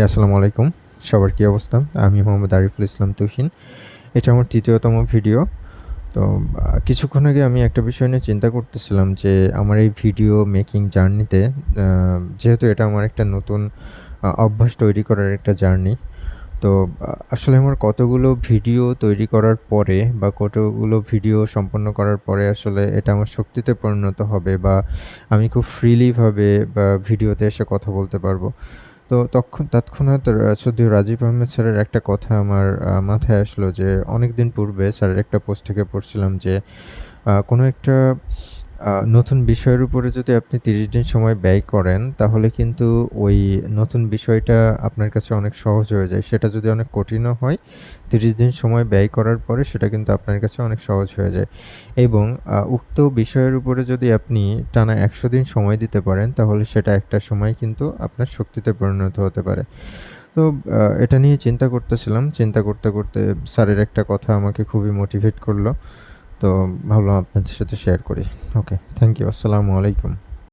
আসসালামু আলাইকুম। সবার কি অবস্থা? আমি মোহাম্মদ আরিফুল ইসলাম তুহিন। এটা আমার ৩য় তম ভিডিও। তো কিছুক্ষণ আগে আমি একটা বিষয় নিয়ে চিন্তা করতেছিলাম যে আমার এই ভিডিও মেকিং জার্নিতে যেহেতু এটা আমার একটা নতুন অভ্যাস তৈরি করার একটা জার্নি। তো আসলে আমার কতগুলো ভিডিও তৈরি করার পরে বা কতগুলো ভিডিও সম্পন্ন করার পরে আসলে এটা আমার শক্তিতে পরিণত হবে বা আমি খুব ফ্রিলি ভাবে ভিডিওতে এসে কথা বলতে পারবো। তো তৎক্ষণাৎ শ্রদ্ধেয় রাজীব আহমেদ স্যারের একটা কথা আমার মাথায় আসলো যে অনেকদিন পূর্বে স্যারের একটা পোস্ট থেকে পড়ছিলাম যে কোনো একটা নতুন বিষয়ের উপরে যদি আপনি ৩০ দিন সময় ব্যয় করেন, তাহলে কিন্তু ওই নতুন বিষয়টা আপনার কাছে অনেক সহজ হয়ে যায়। সেটা যদি অনেক কঠিনও হয়, ৩০ দিন সময় ব্যয় করার পরে সেটা কিন্তু আপনার কাছে অনেক সহজ হয়ে যায়। এবং উক্ত বিষয়ের উপরে যদি আপনি টানা ১০০ দিন সময় দিতে পারেন, তাহলে সেটা একটা সময় কিন্তু আপনার শক্তিতে পরিণত হতে পারে। তো এটা নিয়ে চিন্তা করতেছিলাম। চিন্তা করতে স্যারের একটা কথা আমাকে খুবই মোটিভেট করলো। তো ভাবলাম আপনাদের সাথে শেয়ার করি। ওকে, থ্যাংক ইউ। আসসালামু আলাইকুম।